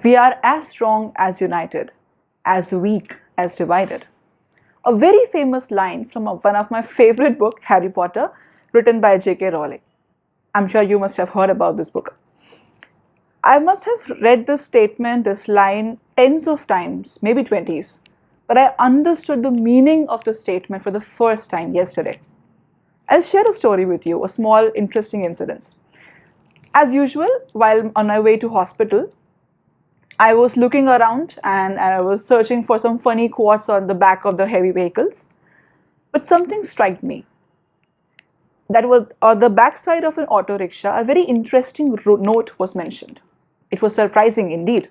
We are as strong as united, as weak as divided. A very famous line from one of my favorite books, Harry Potter, written by J.K. Rowling. I'm sure you must have heard about this book. I must have read this statement, this line, tens of times, maybe 20s, but I understood the meaning of the statement for the first time yesterday. I'll share a story with you, a small interesting incident. As usual, while on my way to hospital, I was looking around and I was searching for some funny quotes on the back of the heavy vehicles. But something struck me. That was on the backside of an auto rickshaw, a very interesting note was mentioned. It was surprising indeed.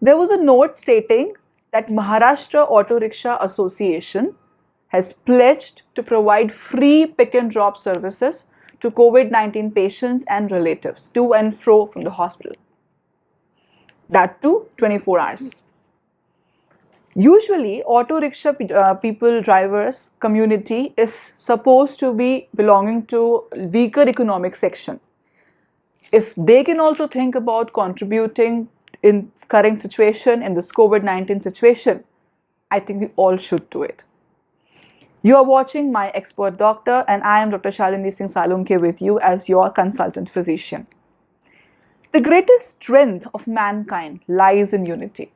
There was a note stating that Maharashtra Auto Rickshaw Association has pledged to provide free pick and drop services to COVID-19 patients and relatives to and fro from the hospital. That too 24 hours. Usually, auto rickshaw people, drivers, community is supposed to be belonging to weaker economic section. If they can also think about contributing in current situation, in this COVID-19 situation, I think we all should do it. You are watching My Expert Doctor and I am Dr. Shalini Singh Salunke with you as your consultant physician. The greatest strength of mankind lies in unity.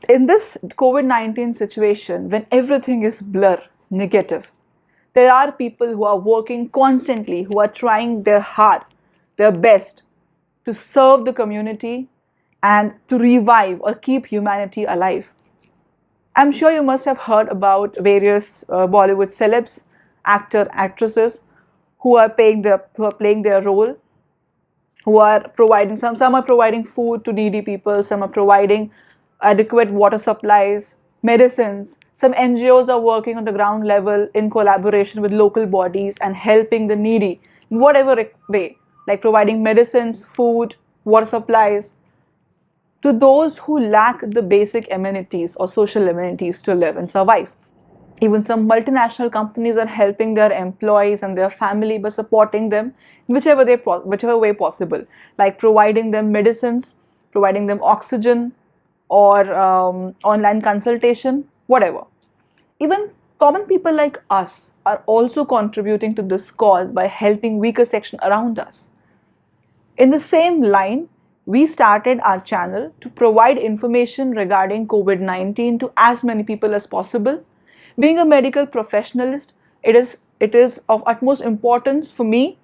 In this COVID-19 situation, when everything is blur, negative, there are people who are working constantly, who are trying their hard, their best to serve the community and to revive or keep humanity alive. I'm sure you must have heard about various Bollywood celebs, actresses who are playing their role, who are providing, some are providing food to needy people, some are providing adequate water supplies, medicines. Some NGOs are working on the ground level in collaboration with local bodies and helping the needy in whatever way, like providing medicines, food, water supplies to those who lack the basic amenities or social amenities to live and survive. Even some multinational companies are helping their employees and their family by supporting them in whichever way possible, like providing them medicines, providing them oxygen or online consultation, whatever. Even common people like us are also contributing to this cause by helping weaker section around us. In the same line, we started our channel to provide information regarding COVID-19 to as many people as possible. Being a medical professionalist, it is of utmost importance for me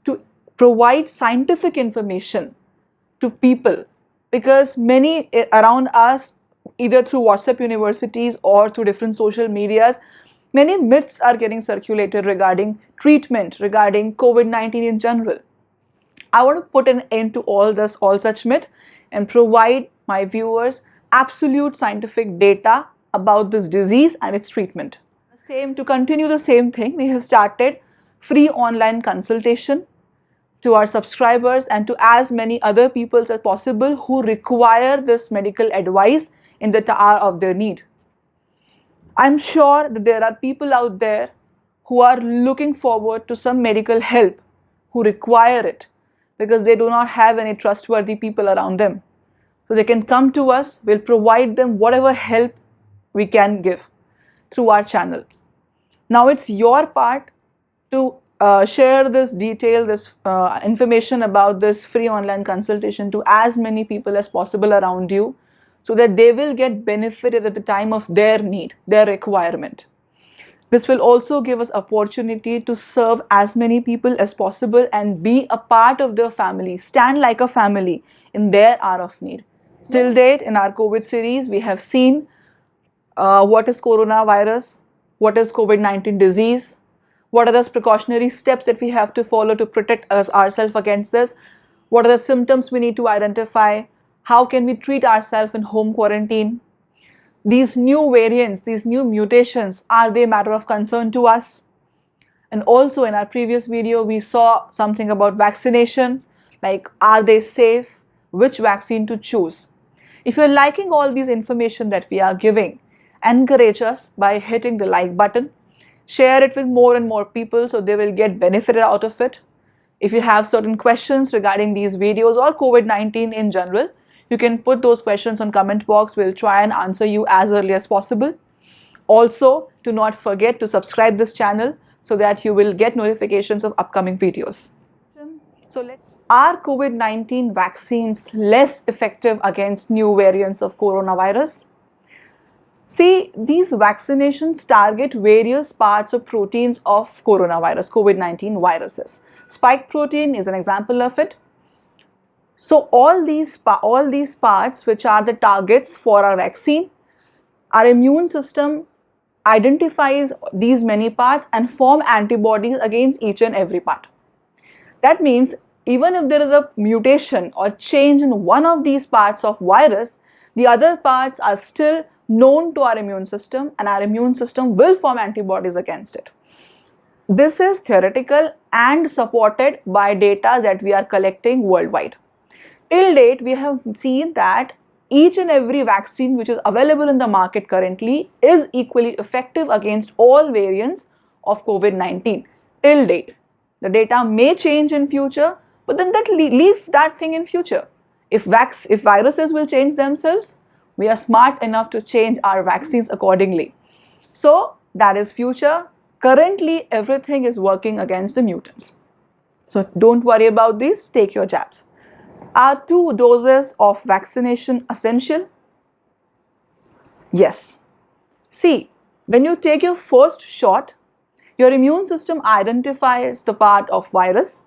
to provide scientific information to people, because many around us, either through WhatsApp universities or through different social medias, many myths are getting circulated regarding treatment, regarding COVID-19 in general. I want to put an end to all such myth and provide my viewers absolute scientific data about this disease and its treatment. To continue the same thing, we have started free online consultation to our subscribers and to as many other people as possible who require this medical advice in the hour of their need. I'm sure that there are people out there who are looking forward to some medical help, who require it because they do not have any trustworthy people around them. So they can come to us, we'll provide them whatever help we can give through our channel. Now it's your part to share this detail, this information about this free online consultation to as many people as possible around you, so that they will get benefited at the time of their need, their requirement. This will also give us opportunity to serve as many people as possible and be a part of their family, stand like a family in their hour of need. Till date, in our COVID series, we have seen what is coronavirus, what is COVID-19 disease, what are the precautionary steps that we have to follow to protect ourselves against this, what are the symptoms we need to identify, how can we treat ourselves in home quarantine. These new variants, these new mutations, are they a matter of concern to us? And also in our previous video, we saw something about vaccination, like are they safe, which vaccine to choose. If you're liking all these information that we are giving, encourage us by hitting the like button, share it with more and more people so they will get benefited out of it. If you have certain questions regarding these videos or COVID-19 in general, you can put those questions on comment box. We'll try and answer you as early as possible. Also, do not forget to subscribe this channel so that you will get notifications of upcoming videos. Are COVID-19 vaccines less effective against new variants of coronavirus? See, these vaccinations target various parts of proteins of coronavirus, COVID-19 viruses. Spike protein is an example of it. So all these parts which are the targets for our vaccine, our immune system identifies these many parts and form antibodies against each and every part. That means even if there is a mutation or change in one of these parts of virus, the other parts are still known to our immune system and our immune system will form antibodies against it. This is theoretical and supported by data that we are collecting worldwide. Till date, we have seen that each and every vaccine which is available in the market currently is equally effective against all variants of COVID-19 till date. The data may change in future, but then leave that thing in future. If viruses will change themselves, we are smart enough to change our vaccines accordingly. So that is future. Currently, everything is working against the mutants. So don't worry about this, take your jabs. Are 2 doses of vaccination essential? Yes. See, when you take your first shot, your immune system identifies the part of virus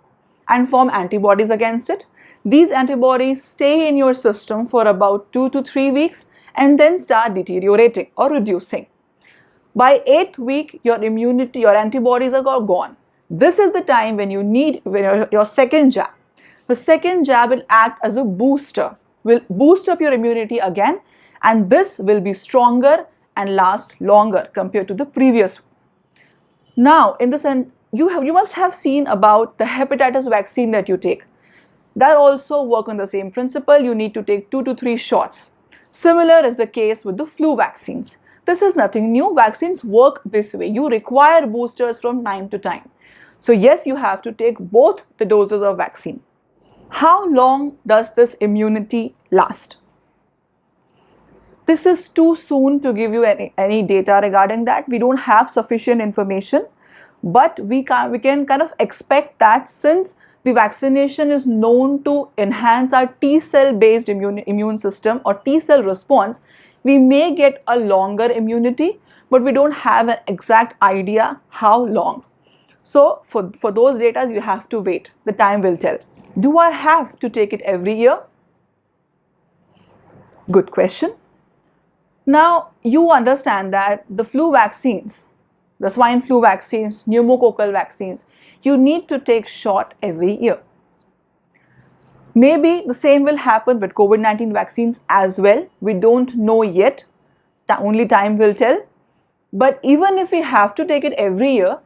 and form antibodies against it. These antibodies stay in your system for about 2 to 3 weeks and then start deteriorating or reducing. By 8th week, your antibodies are gone. This is the time when you need your second jab. The second jab will act as a booster, will boost up your immunity again, and this will be stronger and last longer compared to the previous. Now, in this end, you must have seen about the hepatitis vaccine that you take. That also work on the same principle. You need to take 2 to 3 shots. Similar is the case with the flu vaccines. This is nothing new. Vaccines work this way. You require boosters from time to time. So yes, you have to take both the doses of vaccine. How long does this immunity last? This is too soon to give you any data regarding that. We don't have sufficient information, but we can kind of expect that since the vaccination is known to enhance our T-cell based immune system or T-cell response, we may get a longer immunity, but we don't have an exact idea how long. So for those data, you have to wait. The time will tell. Do I have to take it every year? Good question. Now, you understand that the flu vaccines, the swine flu vaccines, pneumococcal vaccines, you need to take shot every year. Maybe the same will happen with COVID-19 vaccines as well. We don't know yet. Only time will tell. But even if we have to take it every year,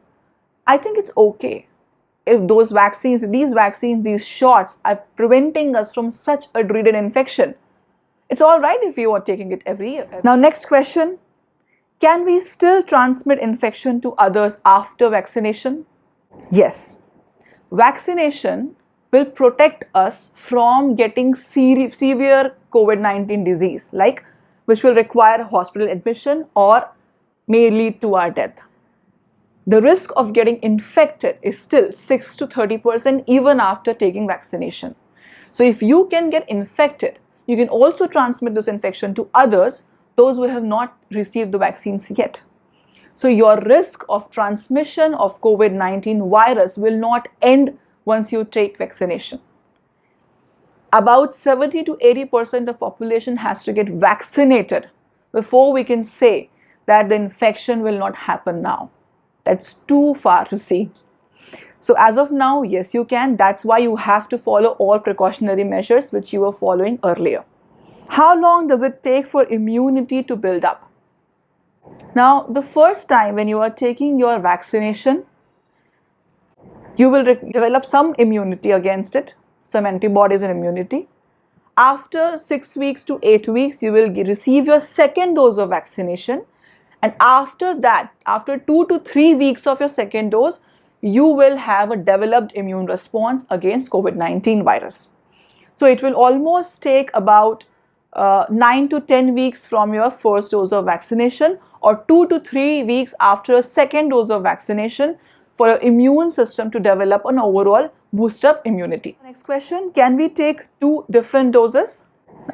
I think it's okay. If those vaccines, these shots are preventing us from such a dreaded infection, it's all right if you are taking it every year. Now, next question. Can we still transmit infection to others after vaccination? Yes. Vaccination will protect us from getting severe COVID-19 disease, which will require hospital admission or may lead to our death. The risk of getting infected is still 6 to 30% even after taking vaccination. So if you can get infected, you can also transmit this infection to others, those who have not received the vaccines yet. So your risk of transmission of COVID-19 virus will not end once you take vaccination. About 70 to 80% of population has to get vaccinated before we can say that the infection will not happen now. That's too far to see. So as of now, yes, you can. That's why you have to follow all precautionary measures which you were following earlier. How long does it take for immunity to build up? Now, the first time when you are taking your vaccination, you will develop some immunity against it, some antibodies and immunity. After 6 weeks to 8 weeks, you will receive your second dose of vaccination. And after that, after 2 to 3 weeks of your second dose, you will have a developed immune response against COVID-19 virus. So it will almost take about 9 to 10 weeks from your first dose of vaccination, or 2 to 3 weeks after a second dose of vaccination, for your immune system to develop an overall boost up immunity. Next question, can we take 2 different doses?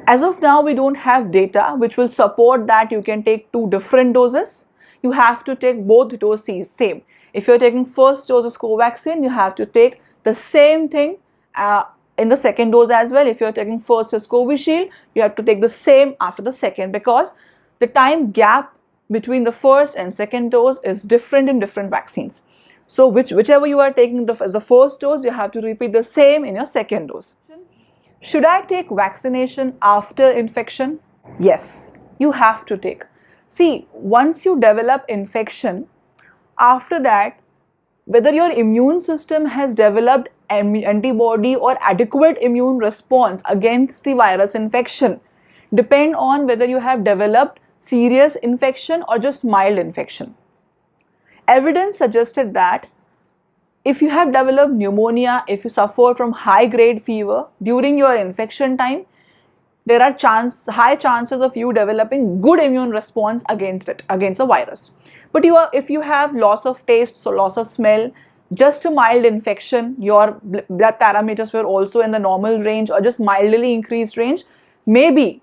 As of now, we don't have data which will support that you can take 2 different doses. You have to take both doses same. If you're taking first dose of Covaxin, you have to take the same thing in the second dose as well. If you're taking first as Covishield, you have to take the same after the second, because the time gap between the first and second dose is different in different vaccines. So whichever you are taking as the first dose, you have to repeat the same in your second dose. Should I take vaccination after infection? Yes, you have to take. See, once you develop infection, after that, whether your immune system has developed antibody or adequate immune response against the virus infection depend on whether you have developed serious infection or just mild infection. Evidence suggested that if you have developed pneumonia, if you suffer from high-grade fever during your infection time, there are high chances of you developing good immune response against the virus. But if you have loss of taste, so loss of smell, just a mild infection, your blood parameters were also in the normal range or just mildly increased range, maybe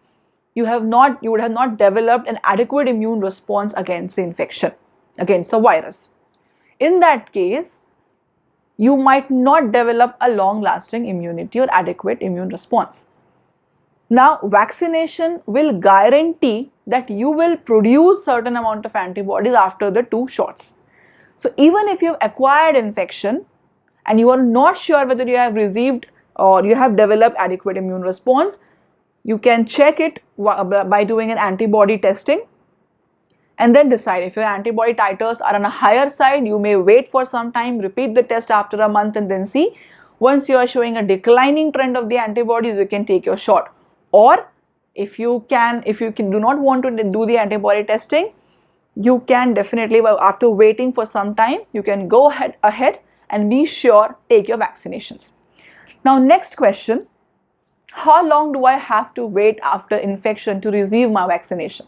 you would have not developed an adequate immune response against the infection, against the virus. In that case, you might not develop a long-lasting immunity or adequate immune response. Now, vaccination will guarantee that you will produce certain amount of antibodies after the 2 shots. So even if you have acquired infection and you are not sure whether you have received or you have developed adequate immune response, you can check it by doing an antibody testing and then decide. If your antibody titers are on a higher side, you may wait for some time, repeat the test after a month and then see. Once you are showing a declining trend of the antibodies, you can take your shot. Or if you do not want to do the antibody testing, you can definitely, after waiting for some time, you can go ahead and be sure, take your vaccinations. Now, next question, how long do I have to wait after infection to receive my vaccination?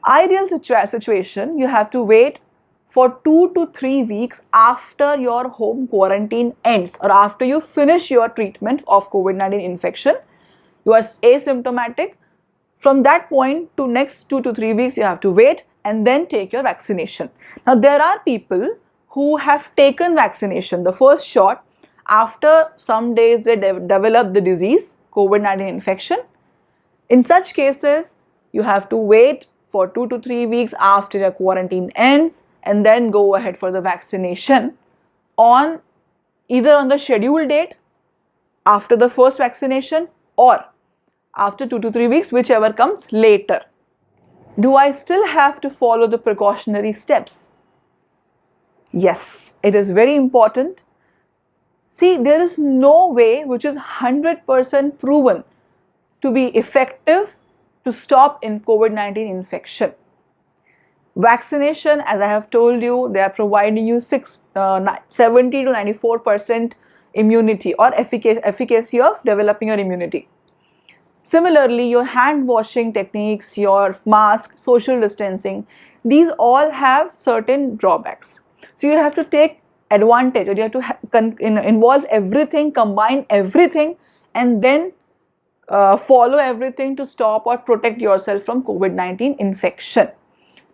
Ideal situation, you have to wait for 2 to 3 weeks after your home quarantine ends or after you finish your treatment of COVID-19 infection. You are asymptomatic. From that point to next 2 to 3 weeks, you have to wait and then take your vaccination. Now, there are people who have taken vaccination, the first shot, after some days they develop the disease, COVID-19 infection. In such cases, you have to wait for 2 to 3 weeks after your quarantine ends and then go ahead for the vaccination on either on the scheduled date after the first vaccination or after 2 to 3 weeks, whichever comes later. Do I still have to follow the precautionary steps? Yes, it is very important. See, there is no way which is 100% proven to be effective to stop COVID-19 infection. Vaccination, as I have told you, they are providing you 70 to 94% immunity or efficacy of developing your immunity. Similarly, your hand washing techniques, your mask, social distancing, these all have certain drawbacks. So you have to take advantage, or you have to involve everything, combine everything, and then follow everything to stop or protect yourself from COVID-19 infection.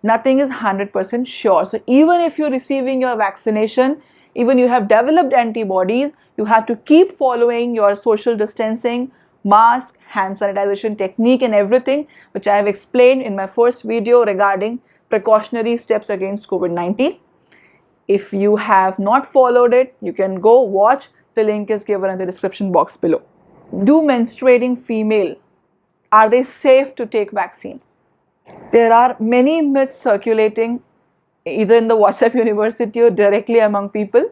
Nothing is 100% sure. So even if you're receiving your vaccination, even you have developed antibodies, you have to keep following your social distancing, mask, hand sanitization technique and everything, which I have explained in my first video regarding precautionary steps against COVID-19. If you have not followed it, you can go watch. The link is given in the description box below. Do menstruating female, are they safe to take vaccine? There are many myths circulating either in the WhatsApp university or directly among people.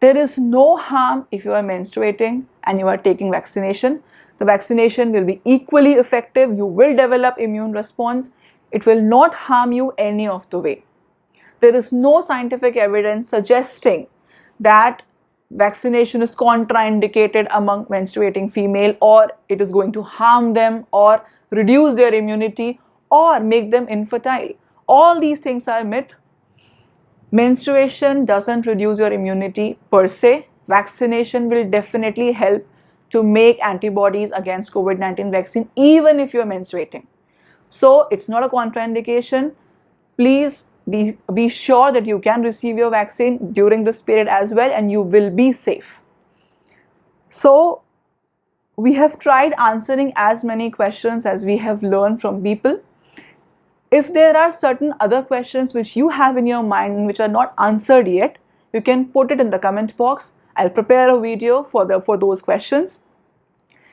There is no harm if you are menstruating and you are taking vaccination. The vaccination will be equally effective. You will develop immune response. It will not harm you any of the way. There is no scientific evidence suggesting that vaccination is contraindicated among menstruating female, or it is going to harm them or reduce their immunity or make them infertile. All these things are myth. Menstruation doesn't reduce your immunity per se. Vaccination will definitely help to make antibodies against COVID-19 vaccine even if you're menstruating. So it's not a contraindication. Please be sure that you can receive your vaccine during this period as well, and you will be safe. So we have tried answering as many questions as we have learned from people. If there are certain other questions which you have in your mind and which are not answered yet, you can put it in the comment box. I'll prepare a video for those questions.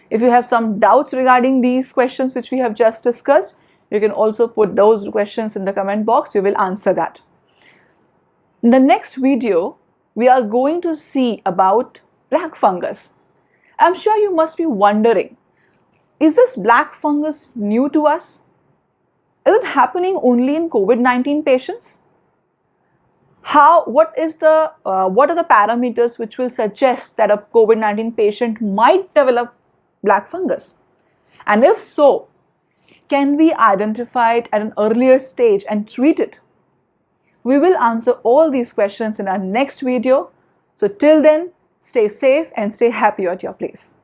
If you have some doubts regarding these questions which we have just discussed, you can also put those questions in the comment box. We will answer that. In the next video, we are going to see about black fungus. I'm sure you must be wondering, is this black fungus new to us? Is it happening only in COVID-19 patients? What are the parameters which will suggest that a COVID-19 patient might develop black fungus? And if so, can we identify it at an earlier stage and treat it? We will answer all these questions in our next video. So till then, stay safe and stay happy at your place.